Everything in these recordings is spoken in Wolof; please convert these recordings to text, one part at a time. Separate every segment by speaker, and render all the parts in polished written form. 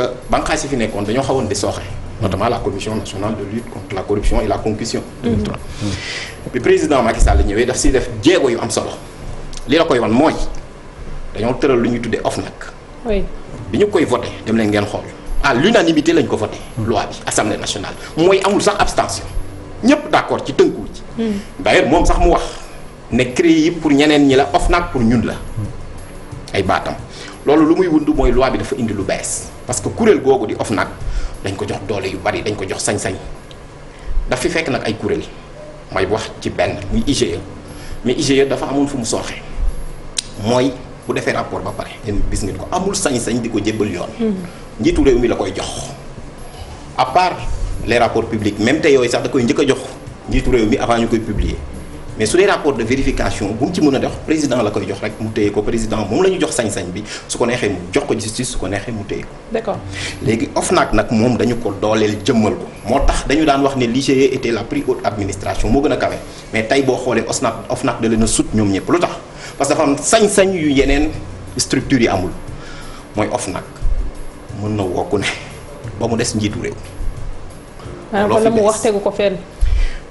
Speaker 1: banqaas yi fi nekkoon dañoo xawoon di sooxe notamment la commission nationale de lutte contre la corruption et la concussion 2003 bi président Macky Sall ñëwee daf si def jéego yu am solo li la koy wan mooy dañoo tëral lu ñuy tuddee OFNAC bi ñu koy voté dem leen ngeen xool à l'unanimité lañ ko voté loi bi assemblée nationale mooy amul sax abstention ñëpp d'accord ci tënku ci d'ailleurs moom sax mu wax ne CREI yi pour ñeneen ñi la OFNAC pour ñun la ay baatam loolu lu muy wund mooy loi bi dafa indi lu bees parce que kuréel googu di OFNAC dañ ko jox doole yu bari dañ ko jox sañ-sañ daf fi fekk nag ay kuréel mooy wax ci benn muy IGE mais IGE dafa amul fu mu sooxee mooy bu defee rapport ba pare yéen gis ngeen ko amul sañ-sañ di ko jébbal yoon njiitu réew mi la koy jox à part les rapports publics même te yooyu sax da koy njëkk a jox njiitu réew mi avant ñu koy publier mais su dee rapport de vérification bu mu ci mën a def président la koy jox rek mu téye ko président moom la ñu jox sañ-sañ bi su ko neexee mu jox ko justice su ko neexee mu téye ko. D'accord léegi OFNAC nag moom dañu ko dooleel jëmmal ko moo tax dañu daan wax ne l'IGE était la plus haute administration moo gën a kawe mais tey boo xoolee OFNAC da leen a sut ñoom ñëpp lu tax parce que dafa am sañ-sañ yu yeneen structures yi amul mooy OFNAC mën na woo ku ne ba mu des njiitu réew.
Speaker 2: loolu la mu wax tegu ko fenn.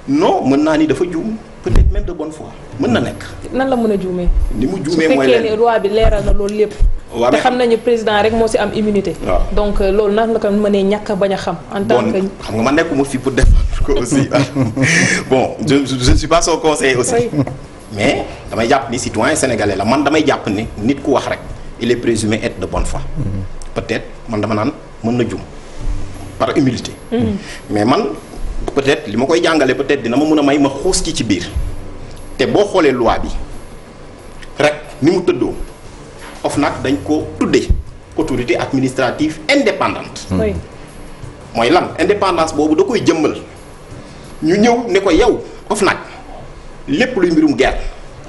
Speaker 1: non mën naa ni dafa juum peut-être même de bonne foi mën na nekk.
Speaker 2: nan la mën a juumee.
Speaker 1: ni mu juumee mooy
Speaker 2: su fekkee ne loi bi leeral na loolu lépp.
Speaker 1: waaw
Speaker 2: te xam nañu président rek moo ci am immunité.
Speaker 1: waaw
Speaker 2: donc loolu nan la ko mënee ñàkk bañ a xam. en tant que
Speaker 1: xam nga ma nekkuma fii pour défendre ko aussi bon je ne suis pas son conseiller aussi. Oui. mais damay jàpp ni citoyen sénégalais la man damay jàpp ni nit ku wax rek il est présumé être de bonne foi. peut-être man dama naan mën na juum par humilité. mais man. peut-être li ma koy jàngale peut-être dina ma mën a may ma xuus ci biir te boo xoolee loi bi rek ni mu tëddoo OFNAC dañ ko tuddee autorité administrative indépendante.
Speaker 2: Oui.
Speaker 1: mooy lan indépendance boobu da koy jëmmal ñu ñëw ne ko yow OFNAC lépp luy mbirum guerre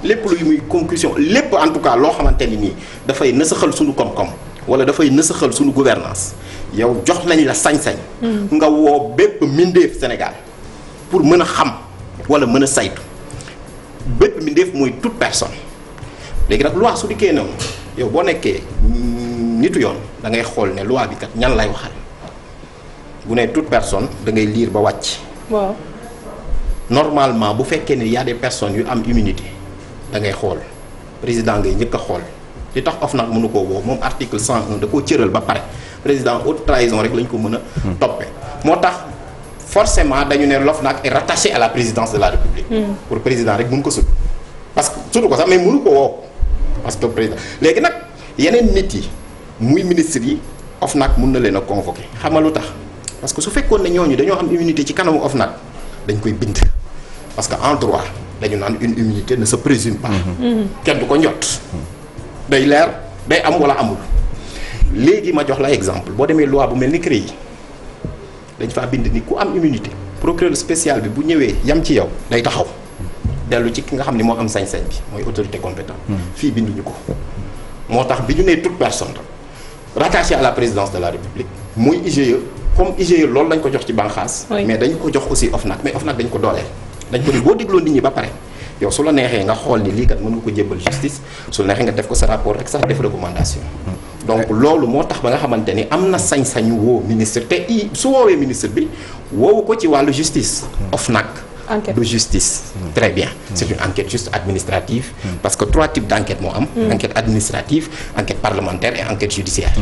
Speaker 1: lépp luy muy conclusion lépp en tout cas loo xamante ni nii dafay nësaxal suñu koom-koom wala dafay nësaxal suñu gouvernance yow jox nañ la sañ-sañ. nga woo bépp mbindeef Sénégal pour mën a xam wala mën a saytu bépp mbindeef mooy toute personne léegi nag loi su dikkee noonu yow boo nekkee nitu yoon da ngay xool ne loi bi kat ñan lay waxal bu ne toute personne da ngay lire ba wàcc.
Speaker 2: waaw
Speaker 1: normalement bu fekkee ne y a des personnes yu am immunité da ngay xool président ngay njëkk a xool li tax OFNAC mënu koo woo moom article 101 da koo cëral ba pare. président haute trahison rek lañ ko mën a toppee moo tax forcément dañu ne l'OFNAC est rattaché à la présidence de la République pour président rek mun ko sut parce que sutu ko sax mais mënu ko woo parce que président léegi nag yeneen nit yi muy ministre yi OFNAC mun na leen a convoquer xam nga lu tax parce que su fekkoon ne ñooñu dañoo am immunité ci kanamu OFNAC dañ koy bind parce que en droit dañu naan une immunité ne se présume pas kenn du ko njot day leer day am wala amul léegi ma jox la exemple boo demee loi bu mel ni CREI dañ faa bind ni ku am immunité procureur spécial bi bu ñëwee yam ci yow day taxaw dellu ci ki nga xam ne moo am sañ-sañ bi mooy autorité compétente fii binduñu ko moo tax bi ñu nee toute personne rattachée à la présidence de la République mooy IGE comme IGE loolu lañ ko jox ci banqaas mais dañu ko jox aussi OFNAC mais OFNAC dañ ko dooleel dañ ko ni boo dégloo nit ñi ba pare yow su la neexee nga xool ni lii kat mën nga ko jébbal justice su la neexee nga def ko sa rapport rek sax def recommandation donc loolu moo tax ba nga xamante ni am na sañ-sañu woo ministre te su woowee ministre bi woowu ko ci wàllu justice OFNAC de justice très bien c'est une enquête juste administrative parce que 3 types d'enquête moo am enquête administrative enquête parlementaire et enquête judiciaire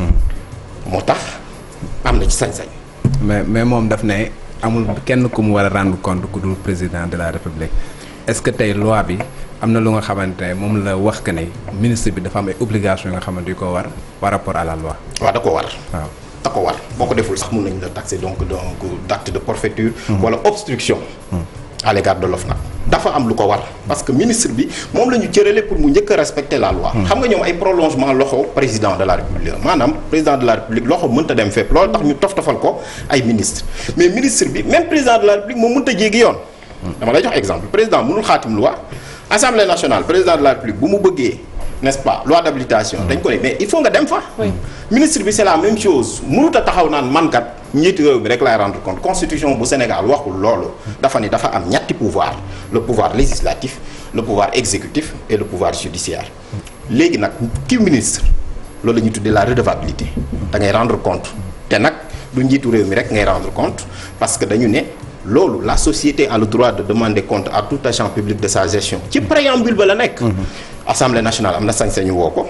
Speaker 1: moo tax am na ci sañ-sañ
Speaker 3: mais moom daf ne amul kenn ku mu war a rendre compte ku dul président de la République est-ce que tey loi bi am na lu nga xamante ne moom la wax que ne ministre bi dafa am ay obligations yu nga xamante yu ko war par rapport à la loi.
Speaker 1: waaw da ko war.
Speaker 3: waaw
Speaker 1: da ko war boo ko deful sax mun nañ la taxer donc d'acte de forfaiture. wala obstruction. à l'égard de l'OFNAC dafa am lu ko war parce que ministre bi moom la ñu cërale pour mu njëkk a respecter la loi. xam nga ñoom ay prolongement loxo président de la République maanaam président de la République loxo mënta dem fépp loolu tax ñu tofal ko ay ministre mais ministre bi même président de la République moom mënta jéggi yoon. dama lay jox exemple président mënul xaatim loi assemblée nationale président de la République bu mu bëggee n'est-ce pas loi d'habilitation dañ ko ne mais il faut nga dem fa. ministre bi c'est la même chose mënut a taxaw naan man kat njiitu réew mi rek laay rendre compte constitution bu Sénégal waxul loolu dafa ni dafa am ñetti pouvoir le pouvoir législatif le pouvoir exécutif et le pouvoir judiciaire léegi nag ki ministre loolu la ñuy tuddee la redevabilité da ngay rendre compte te nag du njiitu réew mi rek ngay rendre compte parce que dañu ne loolu la société a le droit de demander compte à tout agent public de sa gestion ci préambule ba la nekk. Assemblée nationale am na sañ-sañu woo ko.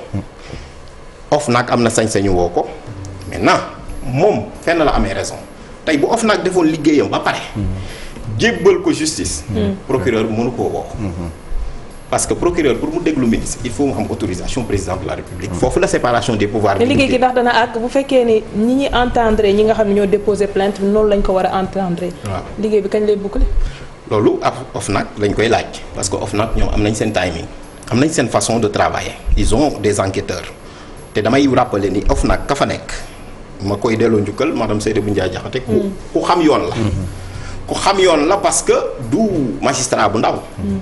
Speaker 1: OFNAC am na sañ-sañu woo ko. maintenant moom fenn la amee raison tey bu OFNAC defoon liggéeyam ba pare. jébbal ko justice. procureur bi mënu koo woo. parce que procureur pour mu déglu ministre il faut mu am autorisation président de la république. foofu la séparation des pouvoirs.
Speaker 2: mais liggéey gi ndax dana àgg bu fekkee ni ñi ñuy entendre ñi nga xam ne ñoo déposé plainte noonu lañ ko war a entendre. waaw liggéey bi kañ lay boucler.
Speaker 1: loolu ab OFNAC lañ koy laaj parce que OFNAC ñoom am nañ seen timing am nañ seen façon de travailler ils ont des enquêteurs te damay rappeler ni OFNAC ka fa nekk ma koy delloo njukkal madame Seydou Ndiaye Diakhaté ku xam yoon la. ku xam yoon la parce que du magistrat bu ndaw.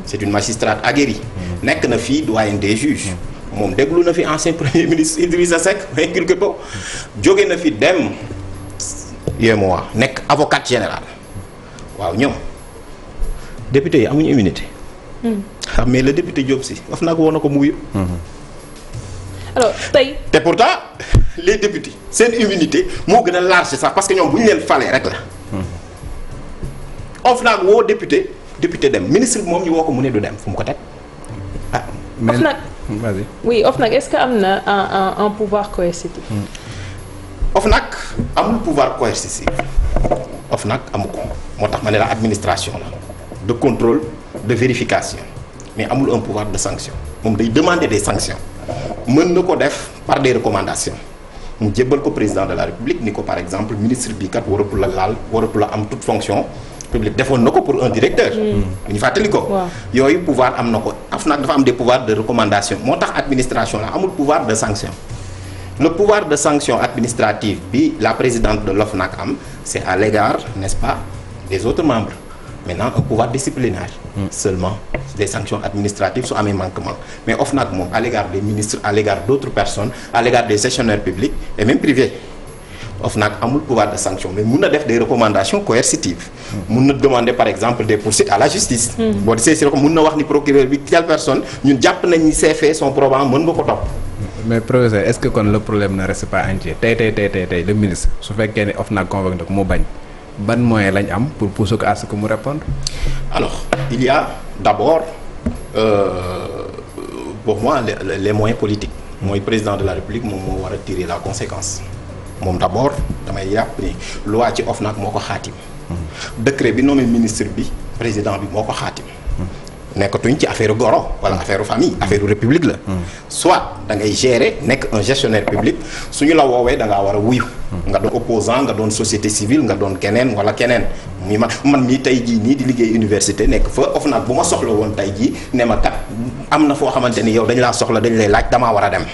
Speaker 1: c'est une magistrate aguerrie. nekk na fii doyen des juges. moom déglu na fi ancien premier ministre Idrissa Seck inculqué ko jóge na fi dem UEMOA nekk avocate général waaw ñoom député yi amuñu immunité. xam mais le député Diop Sy wax naa ko woon na ko mu wuyu.
Speaker 2: alors tey.
Speaker 1: te pourtant les députés seen immunité moo gën a large sax parce que ñoom bu ñu leen falee rek la. OFNAC woo député dem ministre bi moom ñu woo ko mu ne du dem fu mu ko teg ah.
Speaker 2: OFNAC
Speaker 3: vas-y.
Speaker 2: oui OFNAC est-ce que am na un pouvoir coercitif.
Speaker 1: OFNAC amul pouvoir coercitif OFNAC amu ko moo tax ma ne la administration la de contrôle de vérification mais amul un pouvoir de sanction moom day demander des sanctions mën na ko def par des recommandations mu jébbal ko président de la république ni ko par exemple ministre bi kat waratu la laal waratu la am toute fonction publique defoon na ko pour un directeur. ñu fàttali ko. yooyu pouvoir am na ko OFNAC dafa am des pouvoirs de recommandation moo tax administration la amul pouvoir de sanction. le pouvoir de sanction administrative bi la présidente de l'OFNAC am c'est à l'égard n'est-ce pas des autres membres maintenant un pouvoir disciplinaire. seulement des sanctions administratives su amee manquement mais OFNAC moom à l'égard des ministres à l'égard d'autres personnes à l'égard des gestionnaires publics et même privés. OFNAC amul pouvoir de sanction mais mun na def des recommandations coercitives. mun na demander par exemple des poursuites à la justice. boo desee si rek mun na wax ni procureur bi telle personne ñun jàpp nañ ni ces faits sont probants mën nga ko topp.
Speaker 3: mais professeur est-ce que kon le problème ne reste pas entier tey le ministre su fekkee ne OFNAC convoqué na ko mu bañ ban moyen lañ am pour pousser ko à ce que mu répondre.
Speaker 1: alors il y a d'abord pour moi les moyens politiques. mooy président de la république moom moo war a tirer la conséquence. moom d'abord damay yàpp ni loi ci OFNAC moo ko xaatim. décret bi nommé ministre bi président bi moo ko xaatim. nekkatuñ ci affaire goro wala affaire famille affaire république la. soit da ngay gérer nekk un gestionnaire public suñu la woowee da ngaa war a wuyu. nga doon opposant nga doon société civile nga doon keneen wala keneen. muy man mii tey jii nii di liggéey université nekk fa OFNAC bu ma soxla woon tey jii ne ma kat am na foo xamante ni yow dañ laa soxla dañ lay laaj damaa war a dem.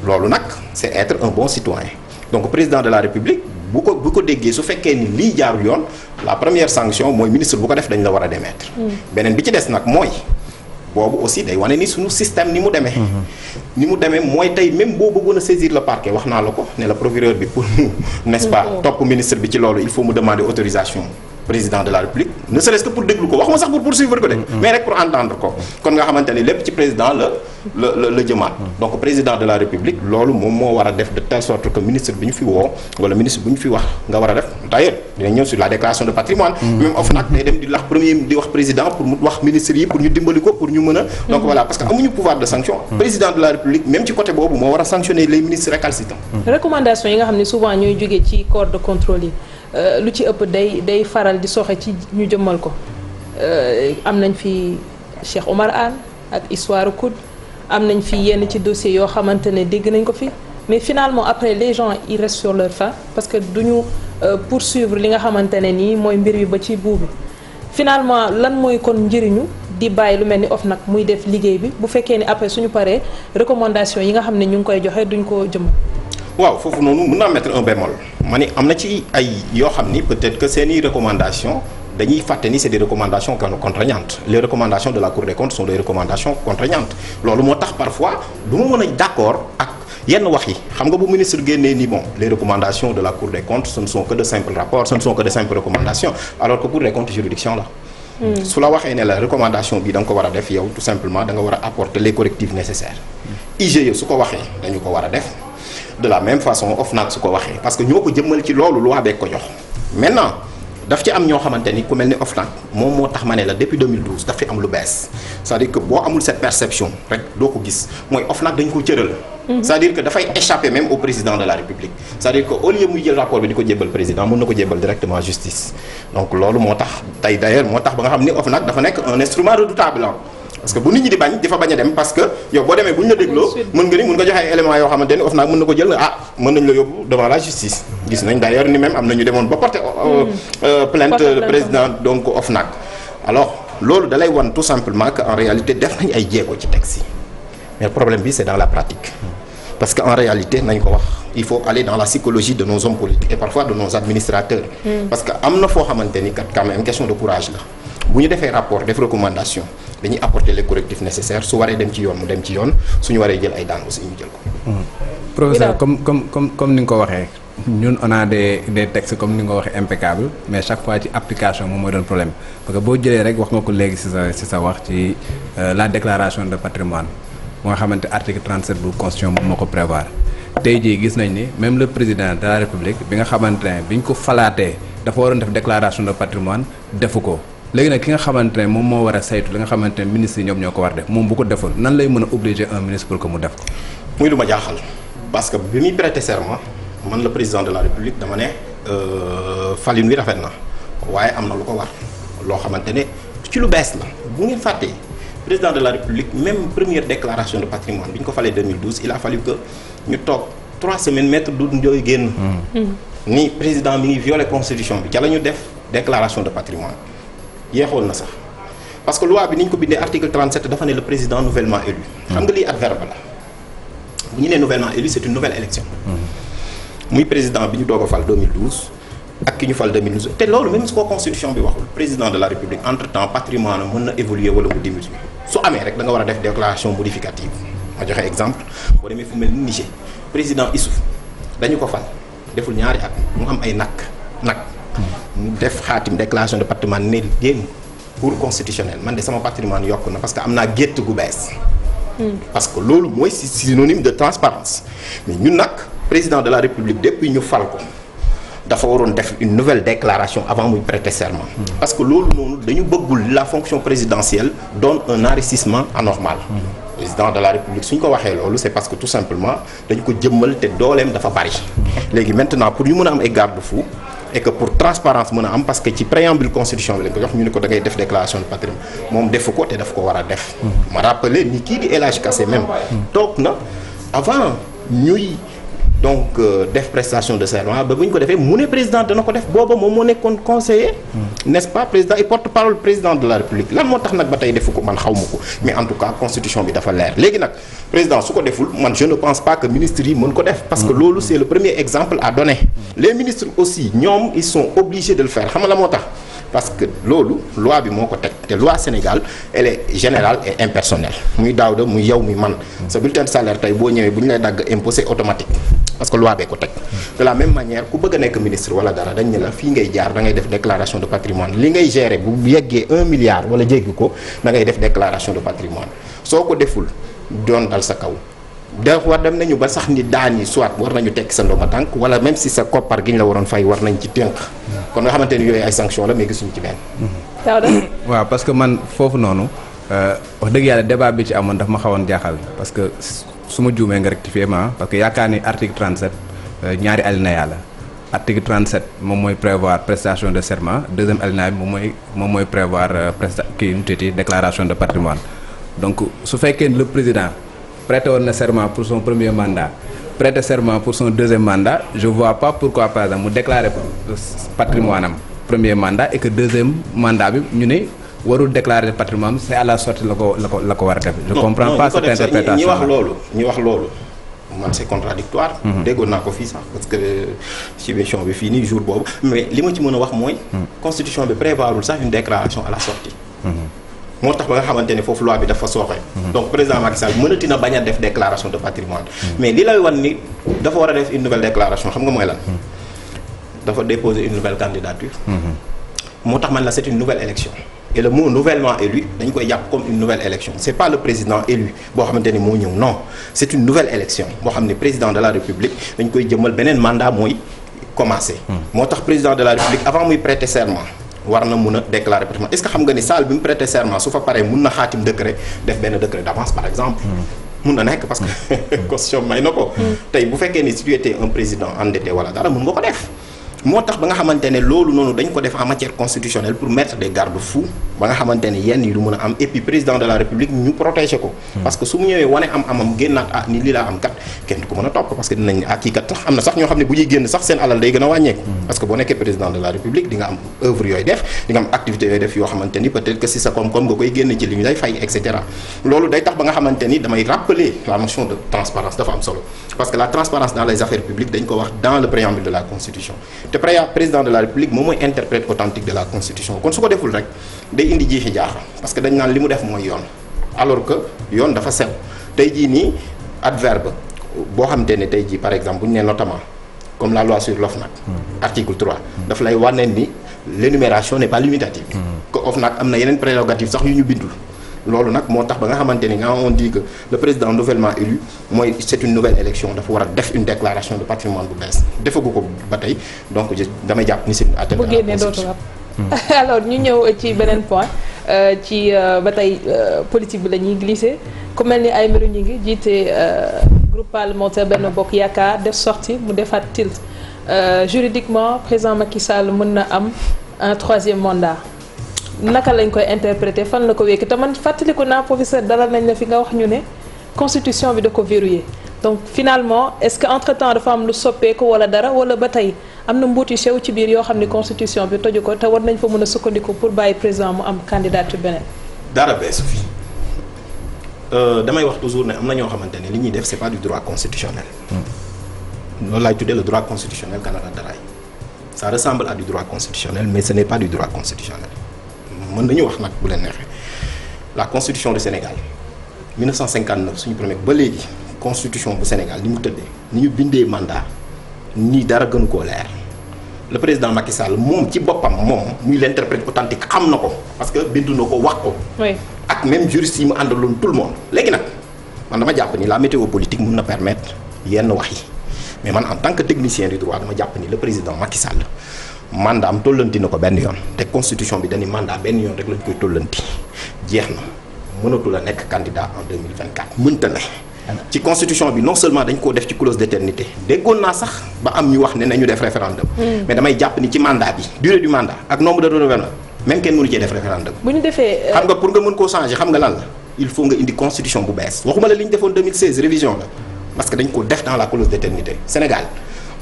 Speaker 1: loolu nag c'est être un bon citoyen. donc président de la république bu ko déggee su fekkee ni lii jaarul yoon la première sanction mooy ministre bu ko def dañ la war a démettre. beneen bi ci des nag mooy boobu aussi day wane ni suñu système ni mu demee. ni mu demee mooy tey même boo bëggoon a saisir le parquet wax naa la ko ne la procureur bi pour mu n'est-ce pas topp ministre bi ci loolu il faut mu demander autorisation président de la république ne serait-ce que pour déglu ko waxuma sax pour poursuivre ko de. mais rek pour entendre ko kon nga xamante ni lépp ci président la jëmaat. donc président de la république loolu moom moo war a def de telle sorte que ministre bi ñu fi woo wala ministre bu ñu fi wax nga war a def d'ailleurs dinañ ñëw sur la déclaration de patrimoine. même OFNAC day dem di wax premier di wax président pour mu wax ministre yi pour ñu dimbali ko pour ñu mën a. donc voilà parce que amuñu pouvoir de sanction. président de la république même ci côté boobu moo war a sanctionner les ministres récalcitrants.
Speaker 2: recommandations yi nga xam ne souvent ñooy jógee ci corps de contrôle yi. lu ci ëpp day faral di soxe ci ñu jëmmal ko am nañ fi Cheikh Omar Anne ak histoire COUD am nañ fi yenn ci dossiers yoo xamante ne dégg nañ ko fi mais finalement après les gens ils restent sur leur faim parce que duñu poursuivre li nga xamante ne nii mooy mbir yu ba ci buubi finalement lan mooy kon njëriñu di bàyyi lu mel ni OFNAC muy def liggéey bi bu fekkee ni après suñu paree recommandation yi nga xam ne ñu ngi koy joxe duñ ko jëmmal.
Speaker 1: waaw foofu noonu mën naa mettre un bémol ma ni am na ci ay yoo xam ni peut-être que seeni recommandations dañuy fàtte ni c'est des recommandations contraignantes les recommandations de la Cour des comptes sont des recommandations contraignantes loolu moo tax parfois du ma mën a d'accord ak yenn wax yi xam nga bu ministre génnee ni bon les recommandations de la Cour des comptes ce ne sont que de simples rapports ce ne sont que de simples recommandations alors que Cour des comptes juridiction la su la waxee ne la recommandation bi da nga ko war a def yow tout simplement da nga war a apporter les correctifs nécessaires IGE su ko waxee dañu ko war a def de la même façon OFNAC su ko waxee parce que ñoo ko jëmmal ci loolu loi beeg ko jox maintenant daf ci am ñoo xamante ni ku mel ni OFNAC moom moo tax ma ne la depuis 2012 daf fi am lu bees c'est-à-dire que boo amul cette perception rek doo ko gis mooy OFNAC dañ ko cëral. c'est-à-dire que dafay échapper même au président de la République c'est-à-dire que au lieu muy jël rapport bi di ko jébbal président mën na ko jébbal directement justice donc loolu moo tax tey d'ailleurs moo tax ba nga xam ni OFNAC dafa nekk un instrument redoutable parce que bu nit ñi di bañ di fa bañ a dem parce que yow boo demee bu ñu la dégloo mën nga joxe ay éléments yoo xamante ni OFNAC mën na ko jël mën nañ la yóbbu devant la justice gis nañ d'ailleurs ni même am na ñu demoon ba porter plainte président donc OFNAC alors loolu dalay wan tout simplement que en réalité def nañ ay jéego ci texte yi mais le problème bi c'est dans la pratique parce que en réalité nañ ko wax il faut aller dans la psychologie de nos hommes politiques et parfois de nos administrateurs parce que am na foo xamante ni kat quand même question de courage la bu ñu defee rapport def recommandation dañuy apporter les correctifs nécessaires su waree dem ci yoon mu dem ci yoon suñu waree jël ay daan aussi ñu jël ko.
Speaker 3: professeur comme ni nga ko waxee ñun on a des textes comme ni nga ko waxee impeccables mais chaque fois ci application moom mooy doon problème parce que boo jëlee rek wax nga ko léegi ci sa wax ci la déclaration de patrimoine moo nga xamante article 37 bu constitution moom moo ko prévoir tey jii gis nañ ni même le président de la république bi nga xamante ne bi ñu ko falaatee dafa waroon def déclaration de patrimoine defu ko. léegi nag ki nga xamante ne moom moo war a saytu li nga xamante ne ministre yi ñoom ñoo ko war def moom bu ko deful nan lay mën a obliger un ministre pour que mu def ko.
Speaker 1: muy lu ma jaaxal parce que bi muy prêter serment man le président de la république dama ne falin wi rafet na waaye am na lu ko war loo xamante ne ci lu bees la bu ngeen fàttee président de la république même première déclaration de patrimoine bi ñu ko falee 2012 il a fallu que ñu toog 3 semaines maître Doudou Ndoye génn. ni président mi ngi violer constitution bi ca la ñu def déclaration de patrimoine yeexoon na sax parce que loi bi ni ñu ko bindee article 37 dafa ne le président nouvellement élu. xam nga lii adverbe la bu ñu nee nouvellement élu c'est une nouvelle élection. muy président bi ñu doog a fal 2012 ak ki ñu fal 2012 te loolu même su ko constitution bi waxul président de la république entre temps patrimoine mën na évoluer wala mu diminuer su amee rek da nga war a def déclaration modificative ma joxe exemple boo demee fu mel ni Niger président Issouf dañu ko fal deful ñaari at mu am ay nag mu def xaatim déclaration de patrimoine ne yéen cour constitutionnel man de sama patrimoine yokk na parce que am naa gétt gu bees. parce que loolu mooy synonyme de transparence mais ñun nag président de la république depuis ñu fal ko dafa waroon def une nouvelle déclaration avant muy prêter serment. parce que loolu noonu dañu bëggul la fonction présidentielle donne un enrichissement anormal. président de la république suñ ko waxee loolu c'est parce que tout simplement dañu ko jëmmal te dooleem dafa bari. léegi maintenant pour ñu mën a am ay garde-fous et que pour transparence mën a am parce que ci préambule constitution bi lañ ko jox ñu ne ko da ngay def déclaration de patrimoine moom defu ko te daf ko war a def. ma rappeler ni kii di El Hadj Kassé même. toog na avant ñuy donc def prestation de serment ba bu ñu ko defee mu ne président dana ko def booba moom moo nekkoon conseiller. n'est-ce pas président et porte-parole président de la république lan moo tax nag ba tey defu ko man xaw ma ko mais en tout cas constitution bi dafa leer léegi nag président su ko deful man je ne pense pas que ministres yi mën ko def. parce que loolu c'est le premier exemple à donner. les ministres aussi ñoom ils sont obligés de le faire xam nga la moo tax parce que loolu loi bi moo ko teg te loi Sénégal elle est générale et impersonnelle muy Daouda muy yow muy man sa bulletin de salaire tey boo ñëwee bu ñu lay dagg impôt c'est automatique parce que loi bee ko teg de la même manière ku bëgg a nekk ministre wala dara dañ ne la fii ngay jaar da ngay def déclaration de patrimoine li ngay gérer bu yeggee 1 milliard wala jéggi ko da ngay def déclaration de patrimoine soo ko deful doon dal sa kaw da war dem nañu ba sax ni daan yi soit war nañu tekki sa ndooma tànk wala même si sa koppar gi ñu la waroon fay war nañ ci tënk kon nga xamante ni yooyu ay sanction la mais gisuñu ci benn.
Speaker 3: waaw parce que man foofu noonu wax dëgg yàlla débat bi ci amoon daf ma xawoon jaaxal parce que su ma juumee nga rectifier ma parce que yaakaar ni article 37 ñaari alinéa la article 37 moom mooy prévoir prestation de serment deuxième alinéa bi moom mooy prévoir déclaration de patrimoine donc su fekkee le président prêté woon na serment pour son premier mandat prêter serment pour son deuxième mandat je vois pas pourquoi par exemple mu déclarer patrimoine am premier mandat et que deuxième mandat bi ñu ne warul déclarer patrimoine c'est à la sortie la ko war a def. je comprends pas cette interprétation
Speaker 1: ñi wax loolu man c'est contradictoire déggoon naa ko fii sax parce que ci émission bi fii nii jour boobu mais li ma ci mën a wax mooy constitution bi prévoirul sax une déclaration à la sortie moo tax ba nga xamante ne foofu loi bi dafa sooxee donc président Macky Sall mënati na bañ a def déclaration de patrimoine mais li lay wan ni dafa war a def une nouvelle déclaration xam nga mooy lan dafa déposer une nouvelle candidature moo tax man la c'est une nouvelle élection et le mot nouvellement élu dañ koy jàpp comme une nouvelle élection c'est pas le président élu boo xamante ni moo ñëw non c'est une nouvelle élection boo xam ne président de la république dañ koy jëmal beneen mandat mooy commencer. moo tax président de la république avant muy prêter serment war na mun a déclarer patrimoine est-ce que xam nga ni salle bi mu prêter serment su fa paree mun na xaatim décret def benn décret d'avance par exemple. mun na nekk parce que constitution may na ko. tey bu fekkee ni si tu étais un président endetté wala dara mun nga ko def. moo tax ba nga xamante ne loolu noonu dañ ko def en matière constitutionnelle pour mettre des garde-fous ba nga xamante ne yenn yi du mën a am et puis président de la république ñu protéger ko. parce que su mu ñëwee wane am-amam génnaat ah ni lii laa am kat kenn du ko mën a topp parce que dinañ kii kat sax am na sax ñoo xam ne bu ñuy génn sax seen alal day gën a wàññeeku. parce que boo nekkee président de la république di nga am œuvre yooyu def di nga am activité yooyu def yoo xamante ni peut-être que si sa koom-koom nga koy génn ci li ñu lay fay et cetera loolu day tax ba nga xamante ni damay rappeler la notion de transparence dafa am solo parce que la transparence dans les affaires publiques dañ ko wax dans le préambule de la constitution te président de la république moom mooy interprète authentique de la constitution kon su ko deful rek day indi jiixi jaaxa parce que dañ naan li mu def mooy yoon alors que yoon dafa sew tey jii nii adverbe boo xamante ne tey jii par exemple bu ñu nee notamment comme la loi sur l'OFNAC article 3 daf lay wane ni l'énumération n'est pas limitative que OFNAC am na yeneen prérogative sax yu ñu bindul loolu nag moo tax ba nga xamante ni quand on dit que le président nouvellement élu mooy c'est une nouvelle élection dafa war a def une déclaration de patrimoine bu bees defagu ko ba tey donc damay jàpp ni c'est une atteinte à la constitution.
Speaker 2: alors ñu ñëw ci beneen point ci ba tey politique bi la ñuy glisser ku mel ni Aymérou Gningue jiite groupe parlementaire Benno Bokk Yaakaar def sortie mu defaat tilt juridiquement président Macky Sall mën na am un troisième mandat. naka lañ koy interpréter fan la ko wékki te man fàttaliku naa professeur dalal nañ la fi nga wax ñu ne constitution bi da ko verrouillé donc finalement est-ce que entre temps dafa am lu soppeeku wala dara wala ba tey am na mbuuti sew ci biir yoo xam ne constitution bi toju ko te war nañ fa mën a sukkandiku pour bàyyi président mu am candidature beneen.
Speaker 1: dara beesu fi damay wax toujours ne am na ñoo xamante ne li ñuy def c'est pas du droit constitutionnel. loolu laay tuddee le droit constitutionnel Canada daraay ça ressemble à du droit constitutionnel mais ce n'est pas du droit constitutionnel. mën nañu wax nag bu leen neexee la constitution du Sénégal 1959 suñu premier ba léegi constitution bu Sénégal ni mu tëddee ni ñu bindee mandat nii dara gënu koo leer le président Macky Sall moom ci boppam moom muy l'interprète authentique xam na ko parce que bindu na ko wax ko.
Speaker 2: oui
Speaker 1: ak même juriste yi mu àndaloon tout le monde. léegi nag man dama jàpp ni la météo politique mun na permettre yenn wax yi mais man en tant que technicien du droit dama jàpp ni le président Macky Sall. mandat am tollanti na ko benn yoon te constitution bi dañuy mandat benn yoon rek lañ koy tollanti jeex na mënatu la nekk candidat en 2024 mënta ne ci constitution bi non seulement dañ koo def ci clause d'éternité déggoon naa sax ba am ñu wax ne nañu def référendum mais damay jàpp ni ci mandat bi durée du mandat ak nombre de renouvellement même kenn mënu cee def référendum
Speaker 2: bu ñu defee
Speaker 1: xam nga pour nga mën koo changer xam nga lan la il faut nga indi constitution bu bees waxuma la li ñu defoon 2016 révision la parce que dañ ko def dans la clause d'éternité Sénégal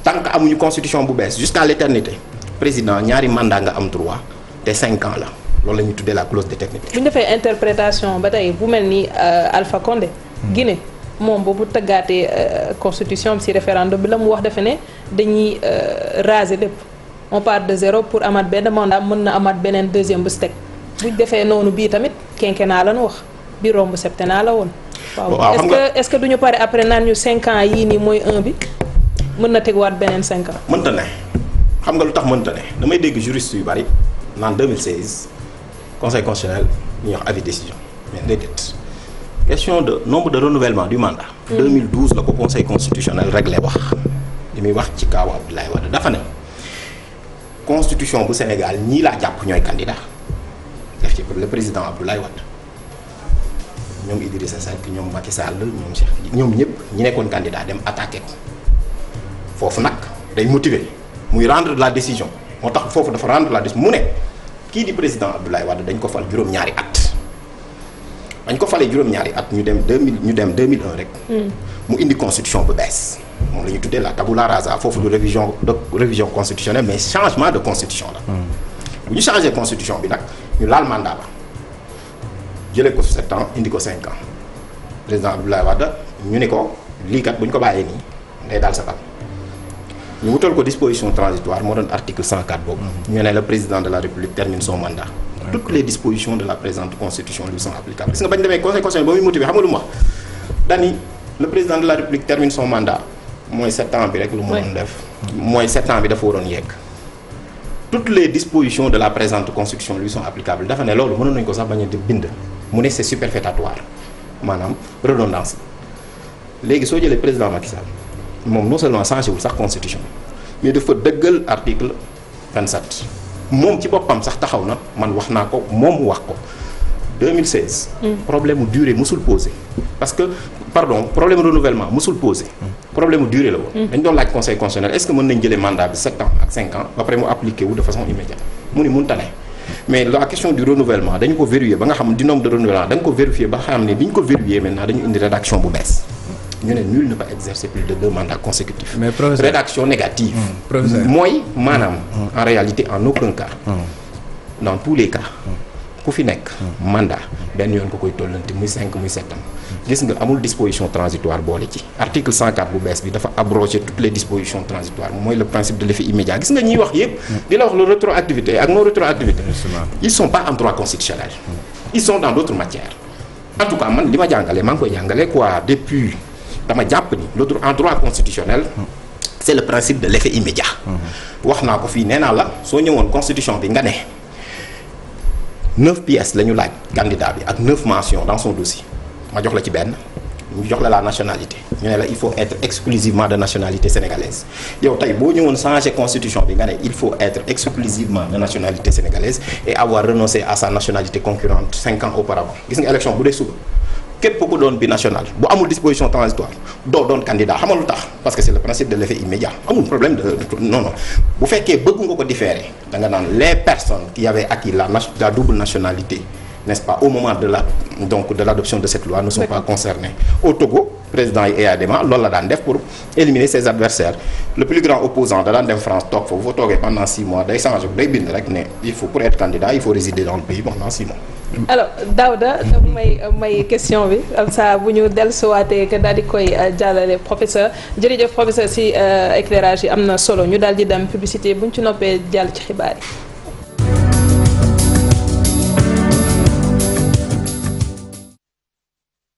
Speaker 1: tant que amuñu constitution bu bees jusqu'à l'éternité président ñaari mandat nga am droit te 5 ans la loolu la ñuy tuddee la clause d'éternité. bu
Speaker 2: ñu defee interprétation ba tey bu mel ni Alpha Condé. Guinée moom boobu tëggaatee constitution bi ci référendum bi la mu wax defe ne dañuy raser lépp on part de zéro pour amaat benn mandat mën na amaat beneen deuxième bu teg bu ñu defee noonu bii tamit quinquennat la ñu wax bi romb septennat la woon. waaw est-ce que duñu pare après naan ñu 5 ans yii nii mooy 1 bi mën na tegwaat beneen 5 ans.
Speaker 1: mënta ne. xam nga lu tax mënta ne damay dégg juriste yu bari naan 2016 conseil constitutionnel ñu wax avis décision mais déedéet question de nombre de renouvellement du mandat. 2012 la ko conseil constitutionnel réglé wax li muy wax ci kaawu Abdoulaye Wade dafa ne constitution bu Sénégal ñii laa jàpp ñooy candidat def ci le président Abdoulaye Wade ñoom Idrissa Seck ñoom Macky Sall ñoom Cheikh ñoom ñëpp ñi nekkoon candidat dem attaqué ko foofu nag day motiver. muy rendre la décision moo tax foofu dafa rendre la décision mu ne kii di président Abdoulaye Wade dañ ko fal juróom-ñaari at dañ ko falee juróom-ñaari at ñu dem 2001 rek. mu indi constitution bu bees moom la ñu tuddee la tabula rasa foofu du révision constitutionnelle mais changement de constitution la. bu ñu changé constitution bi nag ñu laal mandat ba jëlee ko 7 ans indi ko 5 ans président Abdoulaye Wade ñu ne ko lii kat bu ñu ko bàyyee nii day daal sa kaw. ñu wutal ko disposition transitoire moo doon article 104 boobu. ñu ne le président de la République termine son mandat. toutes les dispositions de la présente constitution lui sont applicables. gis nga bañ demee conseil constitutionnel ba muy motivé xam nga lu mu wax dani le président de la République termine son mandat mooy 7 ans bi rek lu mu doon def. mooy 7 ans bi dafa waroon yegg toutes les dispositions de la présente constitution lui sont applicables dafa ne loolu mënoon nañu ko sax bañ a di bind mu ne c'est superfétatoire maanaam redondance léegi soo jëlee président Macky Sall moom non seulement changé wul sax constitution mais dafa dëggal article 27 moom ci boppam sax taxaw na man wax naa ko moom mu wax ko 2016. problème mu durée musul posé parce que problème renouvellement musul posé. problème mu durée la woon. dañ doon laaj conseil constitutionnel est-ce que mën nañ jëlee mandat bi 7 ans ak 5 ans ba pare mu appliqué wu de façon immédiate mu ni mënta ne mais la question du renouvellement dañu ko vérifier ba nga xam du nombre de renouvellement da nga ko vérifier ba xam ne bi ñu ko vérifier maintenant dañu indi rédaction bu bees ñu ne nul ne peut exercer plus de 2 mandats consécutifs.
Speaker 3: mais professeur
Speaker 1: rédaction négative. mooy maanaam en réalité en aucun cas. dans tous les cas. ku fi nekk mandat benn yoon ko koy tollante muy 5 muy 7 ans gis nga amul disposition transitoire boole ci article 104 bu bees bi dafa abroger toutes les dispositions transitoires mooy le principe de l'effet immédiat gis nga ñiy wax yépp di la wax le rétroactivité ak non rétroactivité ils sont pas en droit constitutionnel ils sont dans d'autres matières en tout cas man li ma jàngale maa ngi koy jàngale quoi depuis dama jàpp ni l'autre en droit constitutionnel c'est le principe de l'effet immédiat wax naa ko fii nee naa la soo ñëwoon constitution bi nga ne 9 pièces la ñu laaj candidat bi ak 9 mentions dans son dossier ma jox la ci benn ñu jox la nationalité ñu ne la il faut être exclusivement de nationalité sénégalaise yow tey boo ñëwoon changer constitution bi nga ne il faut être exclusivement de nationalité sénégalaise et avoir renoncé à sa nationalité concurrente 5 ans auparavant gis nga élection bu dee suba képp ku doon binational bu amul disposition transitoire doo doon candidat xamal lu tax parce que c'est le principe de l'effet immédiat amul problème de non bu fekkee bëgg nga ko différer da nga naan les personnes qui avaient acquis la double nationalité n'est-ce pas au moment de l'adoption de cette loi ne sont pas concernées au Togo président yi EADMA loolu la daan def pour éliminer ses adversaires le plus grand opposant da daan dem France toog foofu toogee pendant 6 mois day changer day bind rek ne il faut pour être candidat il faut résider dans le pays pendant 6 mois.
Speaker 2: alors Daouda may question bi comme ça bu ñu dellusiwaatee que daal di koy jàllale professeur jërëjëf professeur si éclairage yi am na solo ñu daal di dem publicité bu ñu ci noppee jàll ci xibaar yi.